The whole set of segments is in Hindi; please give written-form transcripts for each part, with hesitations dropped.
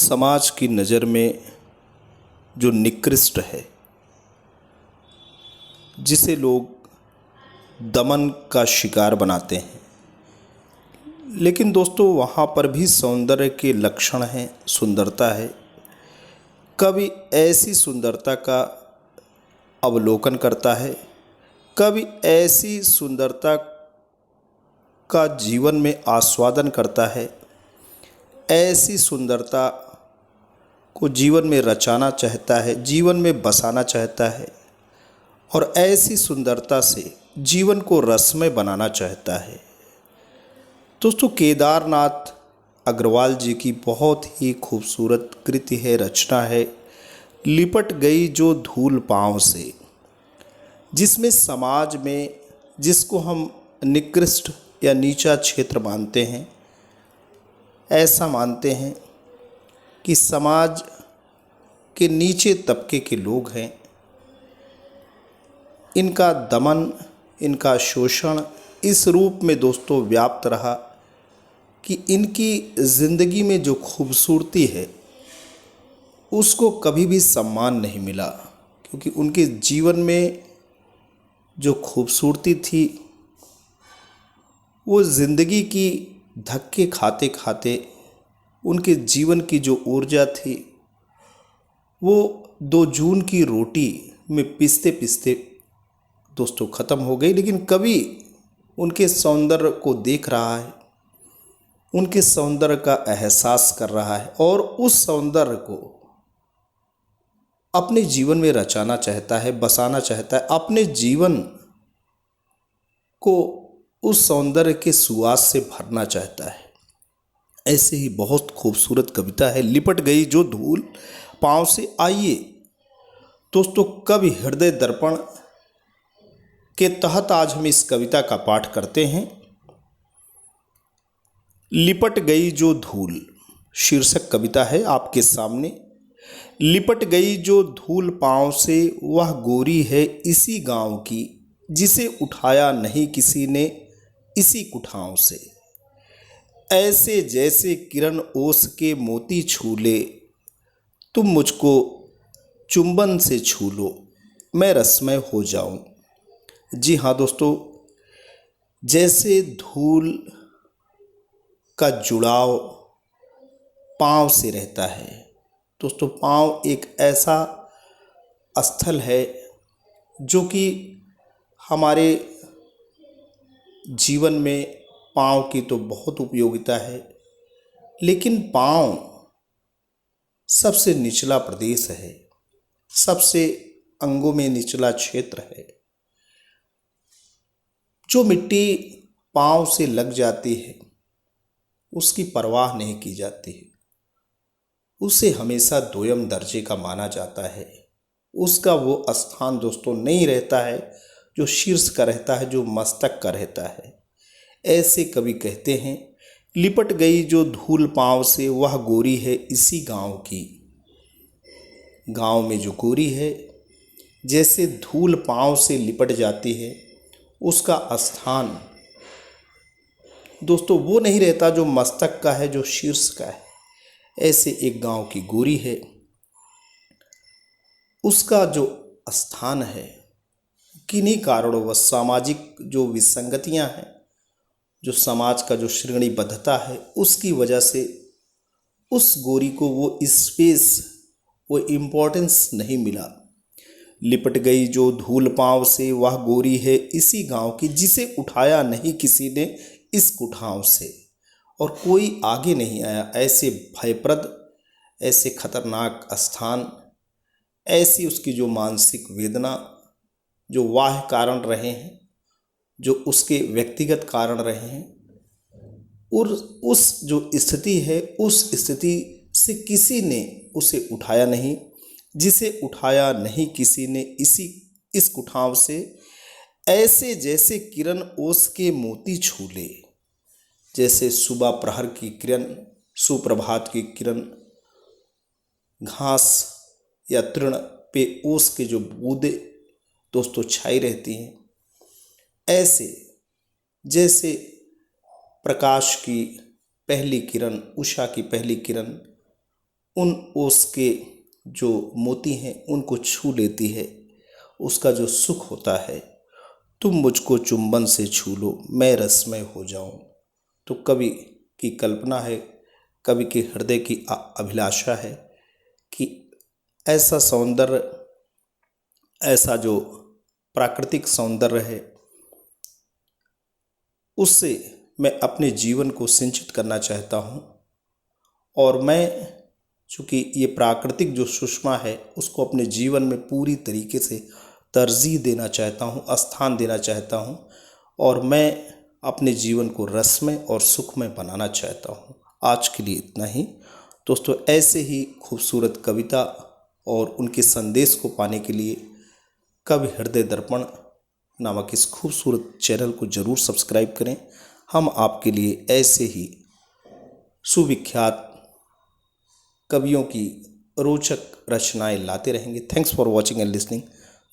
समाज की नज़र में जो निकृष्ट है, जिसे लोग दमन का शिकार बनाते हैं, लेकिन दोस्तों वहाँ पर भी सौंदर्य के लक्षण हैं, सुंदरता है। कभी ऐसी सुंदरता का अवलोकन करता है, कभी ऐसी सुंदरता का जीवन में आस्वादन करता है, ऐसी सुंदरता को जीवन में रचाना चाहता है, जीवन में बसाना चाहता है और ऐसी सुंदरता से जीवन को रसमय बनाना चाहता है। दोस्तों, केदारनाथ अग्रवाल जी की बहुत ही खूबसूरत कृति है, रचना है, लिपट गई जो धूल पाँव से, जिसमें समाज में जिसको हम निकृष्ट या नीचा क्षेत्र मानते हैं, ऐसा मानते हैं कि समाज के नीचे तबके के लोग हैं, इनका दमन, इनका शोषण इस रूप में दोस्तों व्याप्त रहा कि इनकी ज़िंदगी में जो खूबसूरती है उसको कभी भी सम्मान नहीं मिला, क्योंकि उनके जीवन में जो खूबसूरती थी वो ज़िंदगी की धक्के खाते खाते उनके जीवन की जो ऊर्जा थी वो 2 जून की रोटी में पिसते पिसते दोस्तों ख़त्म हो गई। लेकिन कवि उनके सौंदर्य को देख रहा है, उनके सौंदर्य का एहसास कर रहा है और उस सौंदर्य को अपने जीवन में रचाना चाहता है, बसाना चाहता है, अपने जीवन को उस सौंदर्य के सुवास से भरना चाहता है। ऐसे ही बहुत खूबसूरत कविता है, लिपट गई जो धूल पाँव से। आइए दोस्तों, कवि हृदय दर्पण के तहत आज हम इस कविता का पाठ करते हैं। लिपट गई जो धूल शीर्षक कविता है आपके सामने। लिपट गई जो धूल पाँव से, वह गोरी है इसी गांव की, जिसे उठाया नहीं किसी ने इसी कुठाओं से। ऐसे जैसे किरण ओस के मोती छू ले, तुम मुझको चुंबन से छू लो, मैं रसमय हो जाऊं। जी हाँ दोस्तों, जैसे धूल का जुड़ाव पाँव से रहता है। दोस्तों, पाँव एक ऐसा स्थल है जो कि हमारे जीवन में पाँव की तो बहुत उपयोगिता है, लेकिन पाँव सबसे निचला प्रदेश है, सबसे अंगों में निचला क्षेत्र है। जो मिट्टी पाँव से लग जाती है उसकी परवाह नहीं की जाती है, उसे हमेशा दोयम दर्जे का माना जाता है। उसका वो स्थान दोस्तों नहीं रहता है जो शीर्ष का रहता है, जो मस्तक का रहता है। ऐसे कवि कहते हैं, लिपट गई जो धूल पाँव से, वह गोरी है इसी गांव की। गांव में जो गोरी है, जैसे धूल पाँव से लिपट जाती है, उसका स्थान दोस्तों वो नहीं रहता जो मस्तक का है, जो शीर्ष का है। ऐसे एक गांव की गोरी है, उसका जो स्थान है किन्हीं कारणों व सामाजिक जो विसंगतियां हैं, जो समाज का जो श्रेणीबद्धता है, उसकी वजह से उस गोरी को वो स्पेस, वो इम्पोर्टेंस नहीं मिला। लिपट गई जो धूल पाँव से, वह गोरी है इसी गांव की, जिसे उठाया नहीं किसी ने इस कुठाव से। और कोई आगे नहीं आया ऐसे भयप्रद, ऐसे खतरनाक स्थान, ऐसी उसकी जो मानसिक वेदना, जो बाह्य कारण रहे हैं, जो उसके व्यक्तिगत कारण रहे हैं, और उस जो स्थिति है, उस स्थिति से किसी ने उसे उठाया नहीं, जिसे उठाया नहीं किसी ने इस कुठाव से। ऐसे जैसे किरण ओस के मोती छू ले, जैसे सुबह प्रहर की किरण, सुप्रभात की किरण, घास या तृण पे ओस के जो बूंदे दोस्तों छाई रहती हैं, ऐसे जैसे प्रकाश की पहली किरण, उषा की पहली किरण उन ओस के जो मोती हैं उनको छू लेती है, उसका जो सुख होता है। तुम मुझको चुंबन से छू लो, मैं रसमय हो जाऊं। तो कवि की कल्पना है, कवि के हृदय की अभिलाषा है कि ऐसा सौंदर्य, ऐसा जो प्राकृतिक सौंदर्य है, उससे मैं अपने जीवन को सिंचित करना चाहता हूँ। और मैं चूँकि ये प्राकृतिक जो सुषमा है उसको अपने जीवन में पूरी तरीके से तरजीह देना चाहता हूँ, स्थान देना चाहता हूँ, और मैं अपने जीवन को रसमय और सुखमय बनाना चाहता हूँ। आज के लिए इतना ही दोस्तों। ऐसे ही खूबसूरत कविता और उनके संदेश को पाने के लिए कवि हृदय दर्पण नामक इस खूबसूरत चैनल को ज़रूर सब्सक्राइब करें। हम आपके लिए ऐसे ही सुविख्यात कवियों की रोचक रचनाएं लाते रहेंगे। Thanks for watching and listening.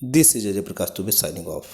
This is Ajay Prakash Dubey signing off.